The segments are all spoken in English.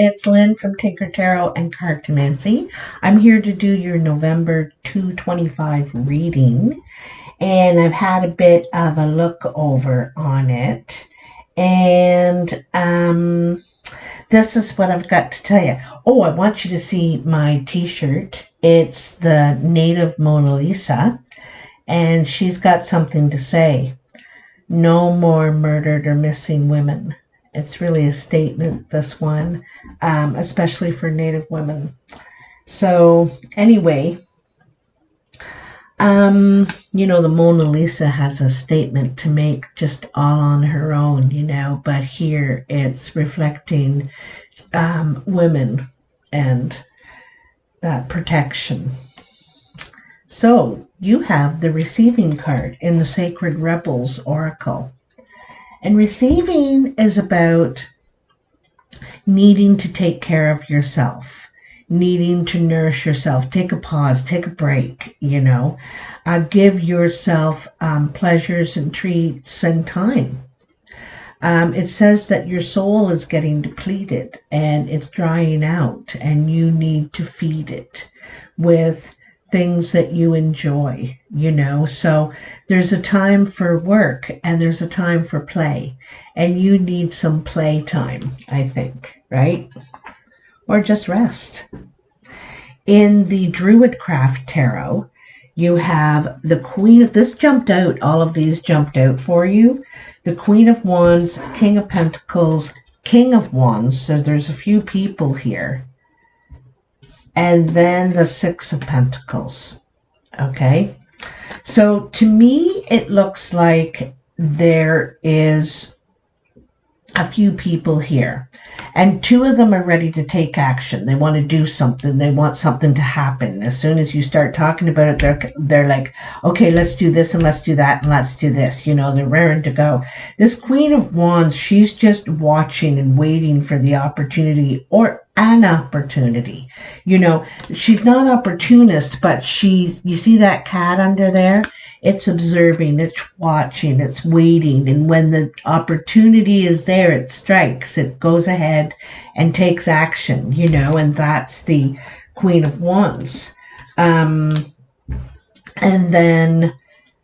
it's Lynn from Tinker Tarot and Cartomancy. I'm here to do your November 225 reading, and I've had a bit of a look over on it, and this is what I've got to tell you. Oh, I want you to see my t-shirt. It's the native Mona Lisa, and she's got something to say. No more murdered or missing women. It's really a statement, this one, especially for Native women. So anyway, the Mona Lisa has a statement to make just all on her own, but here it's reflecting women and that protection. So you have the receiving card in the Sacred Rebels Oracle. And receiving is about needing to take care of yourself, needing to nourish yourself, take a pause, take a break, give yourself pleasures and treats and time. It says that your soul is getting depleted and it's drying out, and you need to feed it with things that you enjoy, so there's a time for work and there's a time for play, and you need some play time, I think, right? Or just rest. In the Druidcraft Tarot, you have the Queen of, this jumped out, all of these jumped out for you. The Queen of Wands, King of Pentacles, King of Wands, so there's a few people here. And then the Six of Pentacles. Okay. So to me, it looks like there is a few people here, and two of them are ready to take action. They want to do something. They want something to happen. As soon as you start talking about it, they're like, okay, let's do this and let's do that and let's do this. They're raring to go. This Queen of Wands, she's just watching and waiting for the opportunity, or an opportunity. She's not opportunist, but you see that cat under there? It's observing, it's watching, it's waiting. And when the opportunity is there, it strikes, it goes ahead and takes action, and that's the Queen of Wands. And then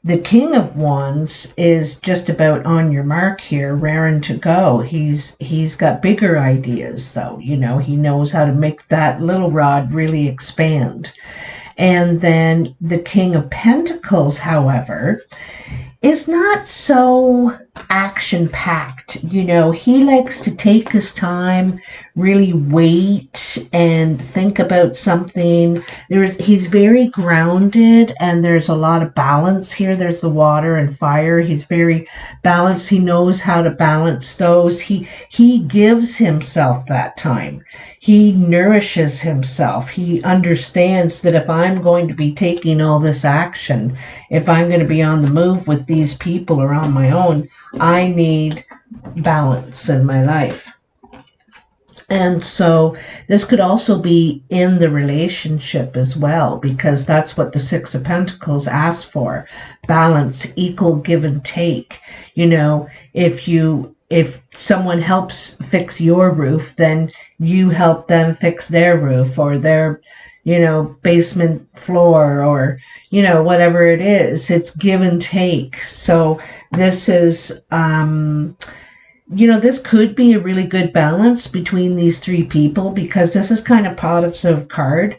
the King of Wands is just about on your mark here, raring to go. He's got bigger ideas, though. He knows how to make that little rod really expand. And then the King of Pentacles, however, is not so action-packed. He likes to take his time, really wait and think about something. He's very grounded, and there's a lot of balance here. There's the water and fire. He's very balanced. He knows how to balance those. He gives himself that time. He nourishes himself. He understands that if I'm going to be taking all this action, if I'm going to be on the move with these people or on my own, I need balance in my life. And so this could also be in the relationship as well, because that's what the Six of Pentacles asks for. Balance, equal give and take. If someone helps fix your roof, then you help them fix their roof, or their, basement floor, or, whatever it is. It's give and take. So this is, this could be a really good balance between these three people, because this is kind of positive card.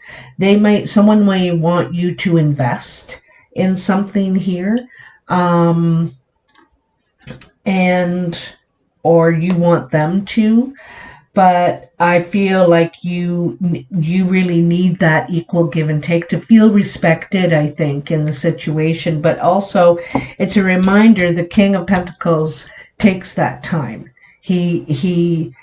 Someone may want you to invest in something here, or you want them to, but I feel like you really need that equal give and take to feel respected, I think, in the situation. But also, it's a reminder the King of Pentacles takes that time. He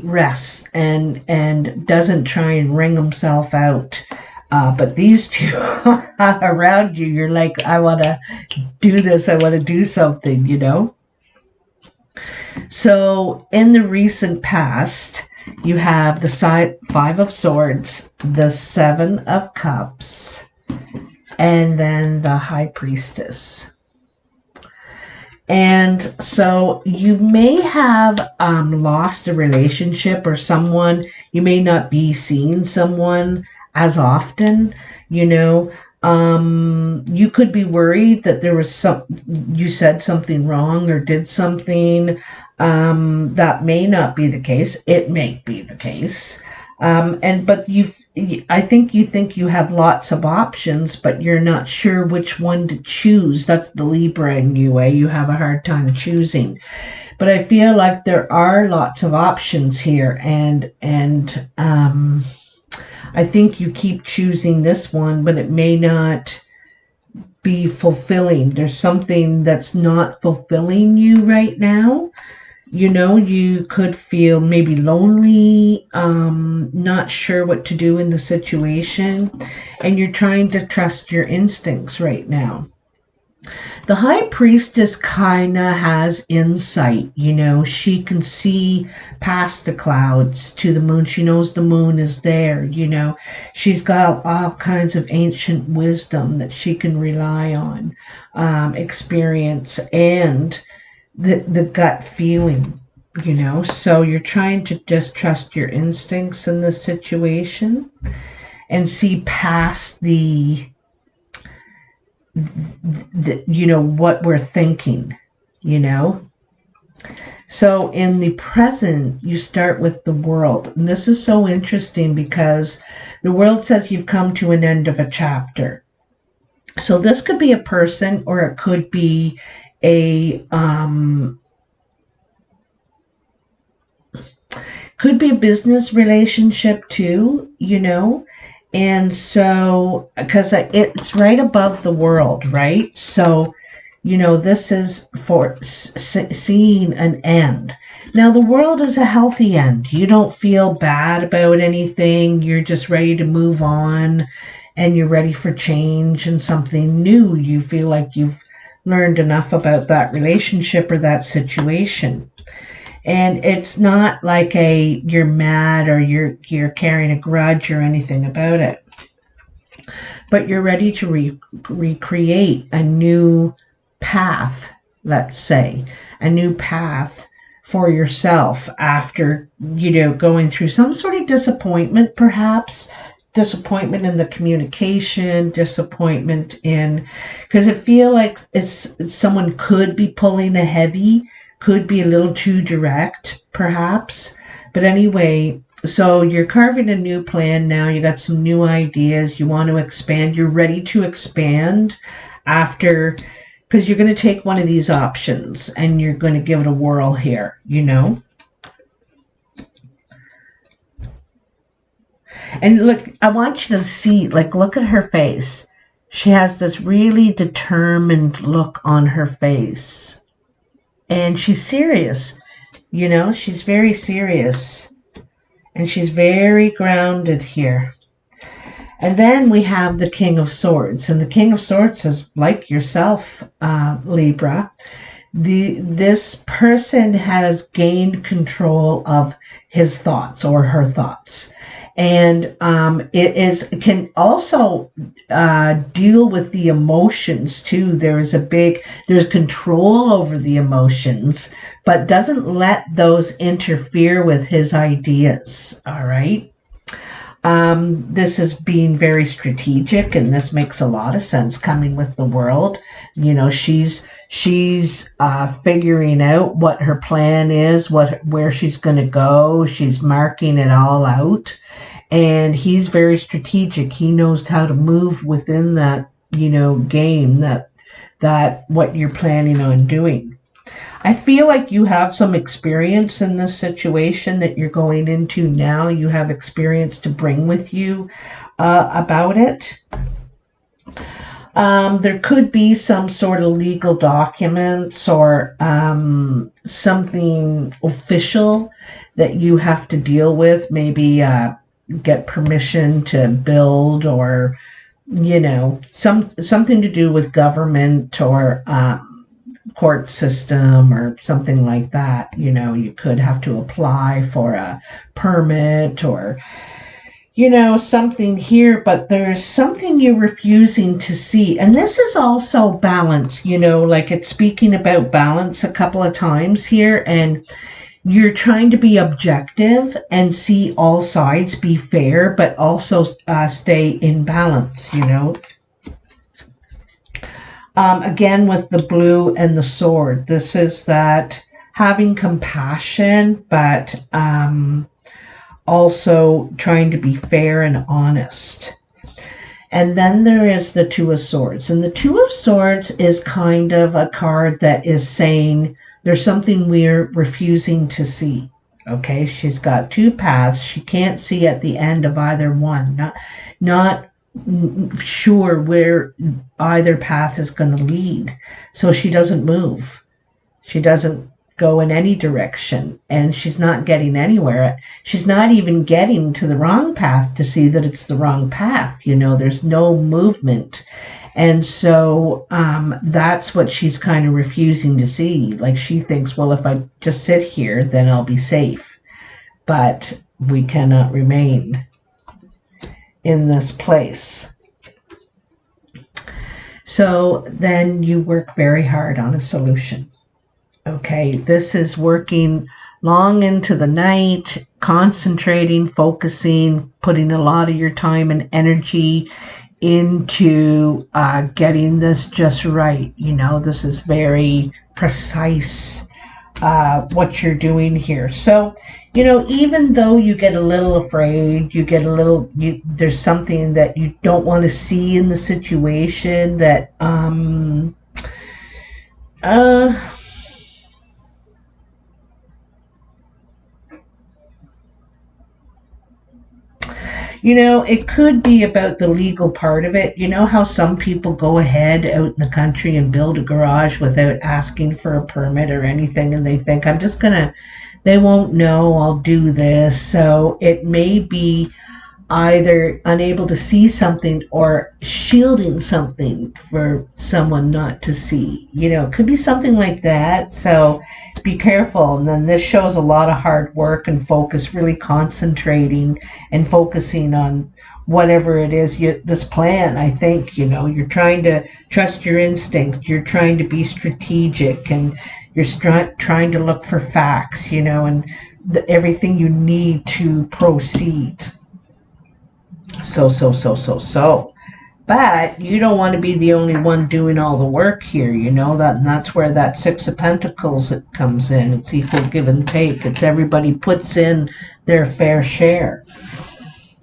rests and doesn't try and wring himself out. But these two around you, you're like, I want to do this. I want to do something, So in the recent past, you have the Five of Swords, the Seven of Cups, and then the High Priestess. And so you may have lost a relationship or someone. You may not be seeing someone as often, you know. You could be worried that there was you said something wrong or did something. That may not be the case. It may be the case. But I think you have lots of options, but you're not sure which one to choose. That's the Libra in you, eh? You have a hard time choosing. But I feel like there are lots of options here, and I think you keep choosing this one, but it may not be fulfilling. There's something that's not fulfilling you right now. You could feel maybe lonely, not sure what to do in the situation, and you're trying to trust your instincts right now. The high priestess kind of has insight, she can see past the clouds to the moon. She knows the moon is there, she's got all kinds of ancient wisdom that she can rely on, experience, and the gut feeling, so you're trying to just trust your instincts in this situation and see past the what we're thinking, so in the present you start with the World, and this is so interesting because the World says you've come to an end of a chapter. So this could be a person, or it could be a business relationship too, and so because it's right above the World, right? So this is for seeing an end. Now the World is a healthy end. You don't feel bad about anything. You're just ready to move on, and you're ready for change and something new. You feel like you've learned enough about that relationship or that situation. And it's not like you're mad or you're carrying a grudge or anything about it. But you're ready to recreate a new path, let's say, a new path for yourself after, going through some sort of disappointment, perhaps. Disappointment in the communication, disappointment in, because it feels like someone could be pulling a heavy, could be a little too direct, perhaps. But anyway, so you're carving a new plan now. You got some new ideas. You want to expand. You're ready to expand after, because you're going to take one of these options and you're going to give it a whirl here, And look, I want you to see, look at her face. She has this really determined look on her face. And she's serious, she's very serious. And she's very grounded here. And then we have the King of Swords. And the King of Swords is like yourself, Libra. This person has gained control of his thoughts or her thoughts. And it can also deal with the emotions too. There's control over the emotions, but doesn't let those interfere with his ideas. All right. This is being very strategic, and this makes a lot of sense coming with the World. She's figuring out what her plan is, where she's going to go. She's marking it all out, and he's very strategic. He knows how to move within that, game that what you're planning on doing. I feel like you have some experience in this situation that you're going into now. You have experience to bring with you about it. There could be some sort of legal documents or something official that you have to deal with. Maybe get permission to build, or something to do with government or court system or something like that. You could have to apply for a permit, or something here, but there's something you're refusing to see. And this is also balance, like it's speaking about balance a couple of times here. And you're trying to be objective and see all sides, be fair, but also stay in balance, Again, with the blue and the sword, this is that having compassion, but also trying to be fair and honest. And then there is the Two of Swords. And the Two of Swords is kind of a card that is saying there's something we're refusing to see. Okay, she's got two paths. She can't see at the end of either one. Not sure where either path is going to lead. So she doesn't move. She doesn't go in any direction, and she's not getting anywhere. She's not even getting to the wrong path to see that it's the wrong path. There's no movement. And so that's what she's kind of refusing to see. Like she thinks, well, if I just sit here, then I'll be safe. But we cannot remain in this place. So then you work very hard on a solution. Okay, this is working long into the night, concentrating, focusing, putting a lot of your time and energy into getting this just right. This is very precise what you're doing here. So, even though you get a little afraid, there's something that you don't want to see in the situation that, it could be about the legal part of it. How some people go ahead out in the country and build a garage without asking for a permit or anything, and they think, they won't know I'll do this. So it may be either unable to see something or shielding something for someone not to see. It could be something like that. So be careful. And then this shows a lot of hard work and focus, really concentrating and focusing on whatever it is, this plan. I think, you're trying to trust your instincts. You're trying to be strategic, and you're trying to look for facts, and everything you need to proceed. So. But you don't want to be the only one doing all the work here, that, and that's where that Six of Pentacles comes in. It's equal give and take. It's everybody puts in their fair share.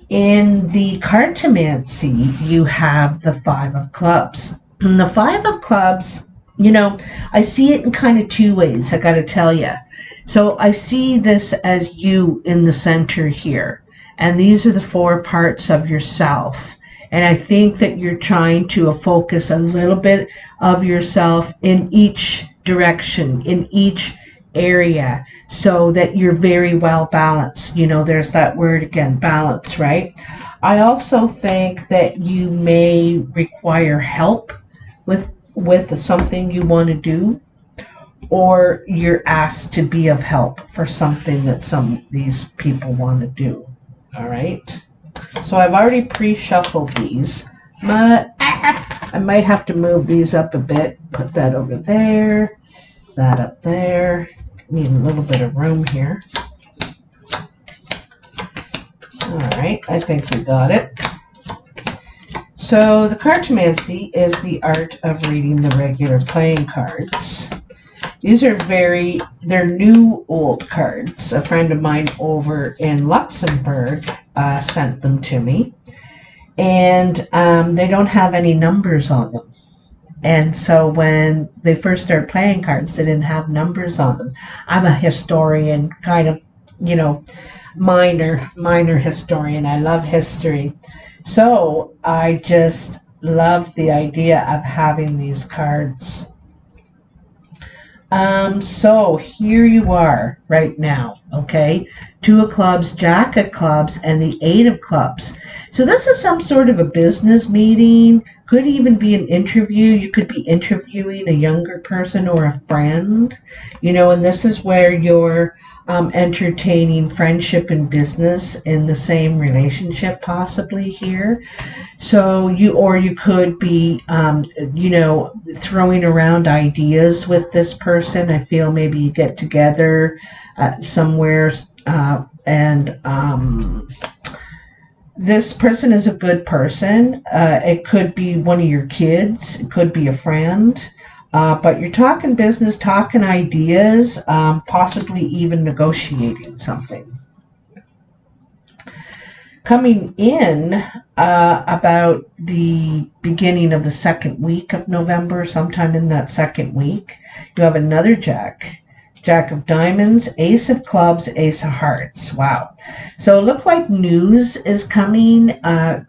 In the cartomancy, you have the Five of Clubs. And the Five of Clubs, I see it in kind of two ways, I got to tell you. So I see this as you in the center here. And these are the four parts of yourself. And I think that you're trying to focus a little bit of yourself in each direction, in each area, so that you're very well balanced. There's that word again, balance, right? I also think that you may require help with something you want to do, or you're asked to be of help for something that these people want to do. All right. So I've already pre-shuffled these, but I might have to move these up a bit. Put that over there, that up there. Need a little bit of room here. All right, I think we got it. So the cartomancy is the art of reading the regular playing cards. These are they're new old cards. A friend of mine over in Luxembourg sent them to me. And they don't have any numbers on them. And so when they first started playing cards, they didn't have numbers on them. I'm a historian, kind of, minor historian. I love history. So I just love the idea of having these cards. So here you are right now, okay? Two of Clubs, Jack of Clubs, and the Eight of Clubs. So this is some sort of a business meeting. Could even be an interview. You could be interviewing a younger person or a friend, and this is where you're entertaining friendship and business in the same relationship possibly here. So you could be, throwing around ideas with this person. I feel maybe you get together somewhere, and this person is a good person. It could be one of your kids. It could be a friend. But you're talking business, talking ideas, possibly even negotiating something. Coming in about the beginning of the second week of November, sometime in that second week, you have another Jack. Jack of Diamonds, Ace of Clubs, Ace of Hearts. Wow. So it looked like news is coming.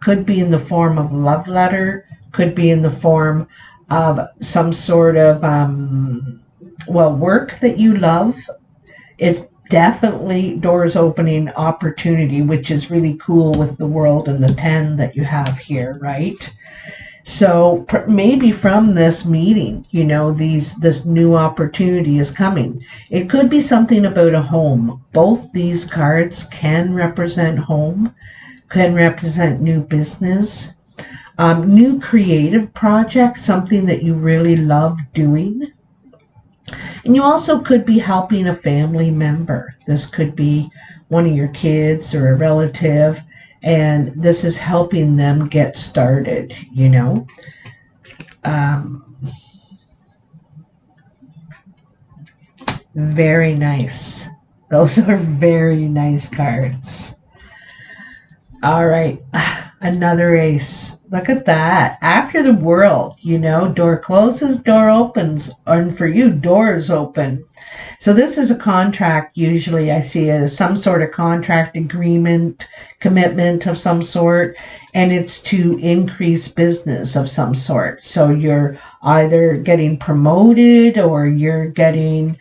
Could be in the form of love letter. Could be in the form of some sort of, work that you love. It's definitely doors opening opportunity, which is really cool with the world and the 10 that you have here, right? So maybe from this meeting, this new opportunity is coming. It could be something about a home. Both these cards can represent home, can represent new business, new creative project, something that you really love doing. And you also could be helping a family member. This could be one of your kids or a relative, and this is helping them get started, Very nice. Those are very nice cards. All right, another ace. Look at that. After the world, door closes, door opens. And for you, doors open. So this is a contract. Usually I see as some sort of contract agreement, commitment of some sort, and it's to increase business of some sort. So you're either getting promoted or you're getting,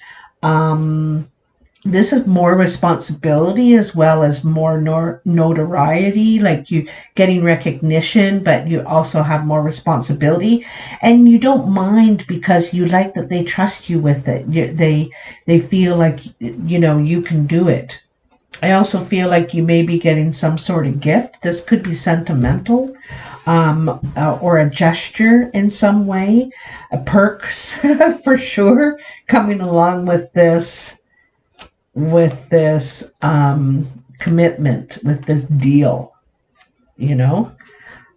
this is more responsibility as well as more notoriety, like you getting recognition, but you also have more responsibility, and you don't mind because you like that they trust you with it. They feel like, you can do it. I also feel like you may be getting some sort of gift. This could be sentimental, or a gesture in some way, perks for sure coming along with this commitment, with this deal.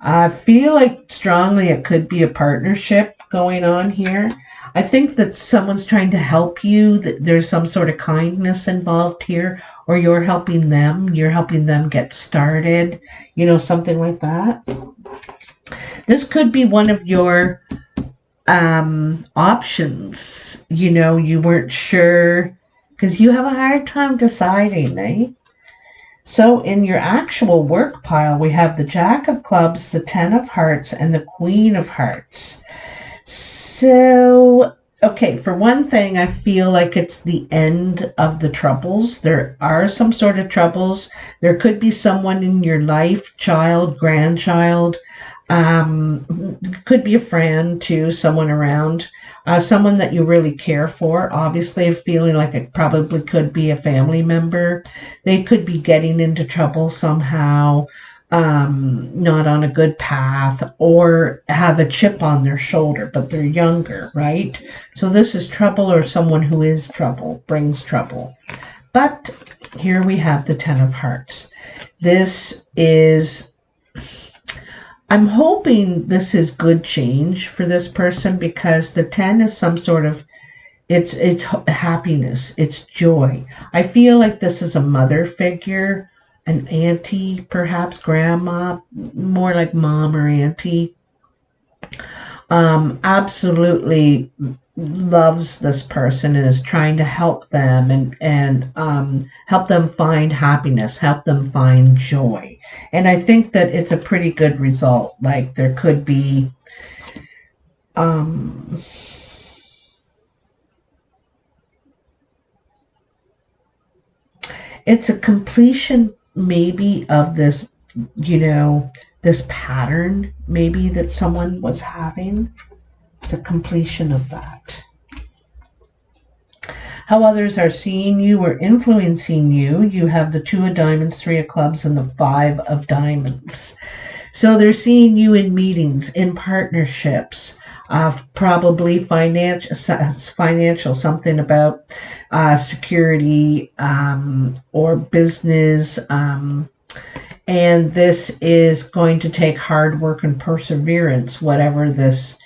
I feel like strongly it could be a partnership going on here. I think that someone's trying to help you, that there's some sort of kindness involved here, or you're helping them get started, something like that. This could be one of your options. You weren't sure, because you have a hard time deciding, eh? So in your actual work pile, we have the Jack of Clubs, the 10 of Hearts, and the Queen of Hearts. So, okay, for one thing, I feel like it's the end of the troubles. There are some sort of troubles. There could be someone in your life, child, grandchild, could be a friend too, someone around, someone that you really care for. Obviously, feeling like it probably could be a family member. They could be getting into trouble somehow, not on a good path, or have a chip on their shoulder, but they're younger, right? So this is trouble, or someone who is trouble, brings trouble. But here we have the 10 of Hearts. I'm hoping this is good change for this person, because the 10 is some sort of, it's happiness, it's joy. I feel like this is a mother figure, an auntie, perhaps grandma, more like mom or auntie. Absolutely loves this person and is trying to help them, and help them find happiness, help them find joy. And I think that it's a pretty good result. Like there could be it's a completion maybe of this, this pattern maybe that someone was having. It's a completion of that. How others are seeing you or influencing you. You have the 2 of diamonds, 3 of clubs, and the 5 of diamonds. So they're seeing you in meetings, in partnerships, probably financial, something about security or business. And this is going to take hard work and perseverance, whatever this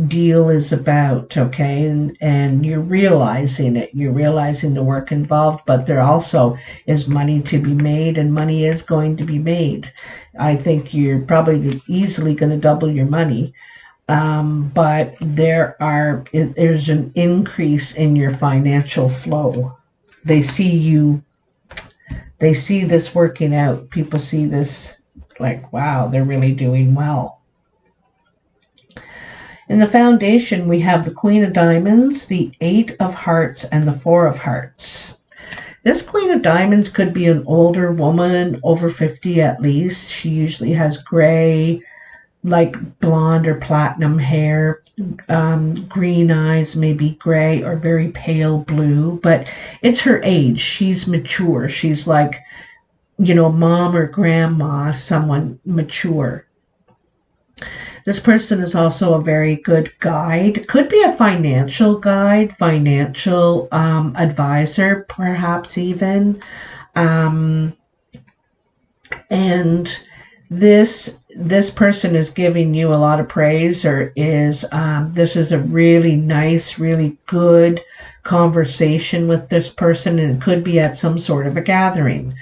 deal is about, okay? And you're realizing it. You're realizing the work involved, but there also is money to be made, and money is going to be made. I think you're probably easily going to double your money, but there's an increase in your financial flow. They see this working out. People see this like, wow, they're really doing well. In the foundation, we have the Queen of Diamonds, the 8 of Hearts, and the 4 of Hearts. This Queen of Diamonds could be an older woman, over 50 at least. She usually has gray, like blonde or platinum hair, green eyes, maybe gray or very pale blue, but it's her age. She's mature. She's like, mom or grandma, someone mature. This person is also a very good guide. Could be a financial guide, financial advisor, perhaps even. And this person is giving you a lot of praise, or this is a really nice, really good conversation with this person, and it could be at some sort of a gathering.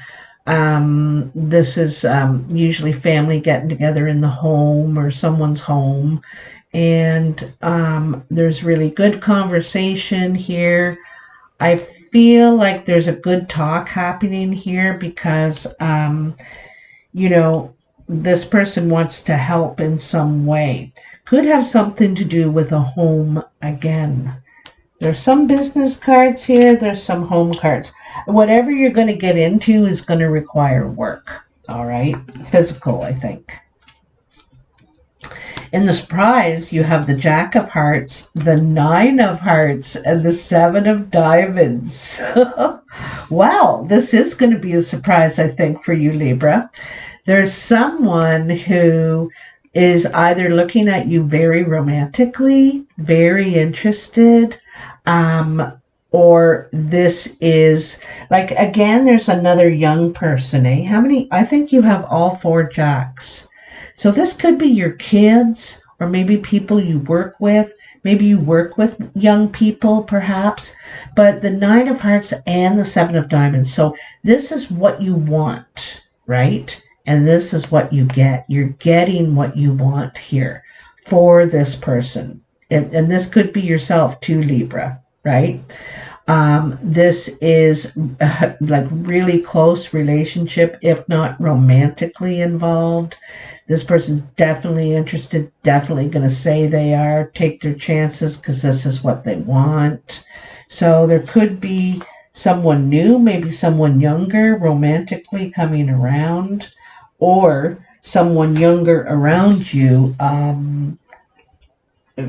This is usually family getting together in the home or someone's home, and there's really good conversation here. I feel like there's a good talk happening here because, this person wants to help in some way. Could have something to do with a home again. There's some business cards here. There's some home cards. Whatever you're going to get into is going to require work. All right? Physical, I think. In the surprise, you have the Jack of Hearts, the 9 of Hearts, and the 7 of Diamonds. Wow, this is going to be a surprise, I think, for you, Libra. There's someone who is either looking at you very romantically, very interested, or this is like, again, there's another young person, eh? How many? I think you have all 4 jacks. So this could be your kids, or maybe people you work with. Maybe you work with young people, perhaps. But the 9 of Hearts and the 7 of Diamonds. So this is what you want, right? And this is what you get. You're getting what you want here for this person. And this could be yourself too, Libra, right? This is like really close relationship, if not romantically involved. This person's definitely interested, definitely going to say they are, take their chances because this is what they want. So there could be someone new, maybe someone younger, romantically coming around, or someone younger around you,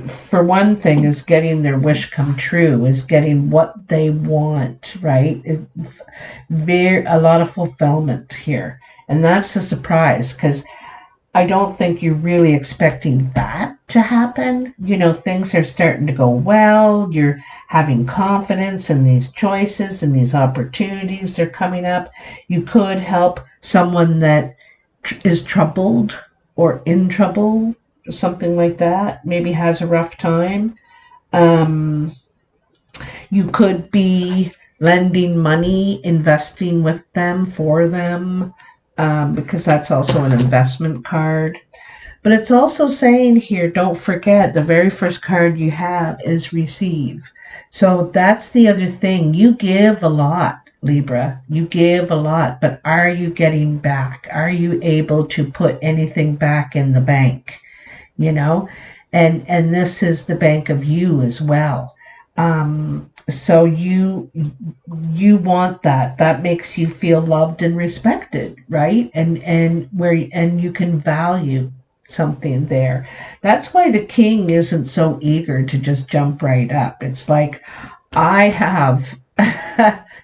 for one thing, is getting their wish come true, is getting what they want, right? A lot of fulfillment here. And that's a surprise, because I don't think you're really expecting that to happen. Things are starting to go well. You're having confidence in these choices and these opportunities that are coming up. You could help someone that is troubled or in trouble, something like that, maybe has a rough time. You could be lending money, investing with them, for them, because that's also an investment card. But it's also saying here, don't forget, the very first card you have is receive. So that's the other thing. You give a lot, Libra. You give a lot, but are you getting back? Are you able to put anything back in the bank? And this is the bank of you as well. So you want that. That makes you feel loved and respected, right? And you can value something there. That's why the king isn't so eager to just jump right up. It's like, I have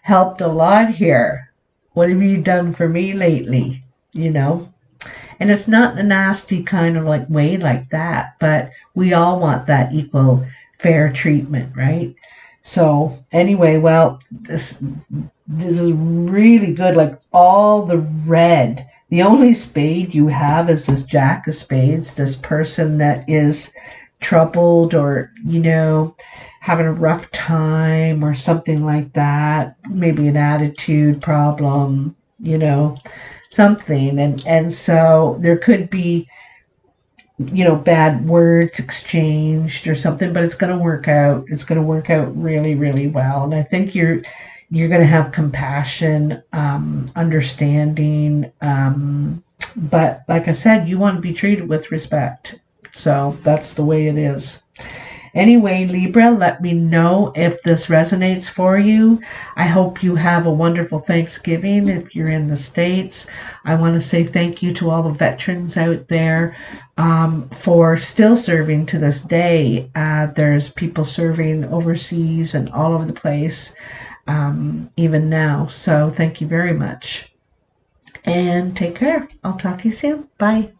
helped a lot here. What have you done for me lately? You know? And it's not a nasty kind of like way like that, but we all want that equal fair treatment, right? So anyway, well, this is really good. Like all the red. The only spade you have is this Jack of Spades, this person that is troubled or, having a rough time or something like that. Maybe an attitude problem, something. And so there could be, bad words exchanged or something, but it's going to work out. It's going to work out really, really well. And I think you're going to have compassion, understanding. But like I said, you want to be treated with respect. So that's the way it is. Anyway, Libra, let me know if this resonates for you. I hope you have a wonderful Thanksgiving if you're in the States. I want to say thank you to all the veterans out there for still serving to this day. There's people serving overseas and all over the place, even now. So thank you very much. And take care. I'll talk to you soon. Bye.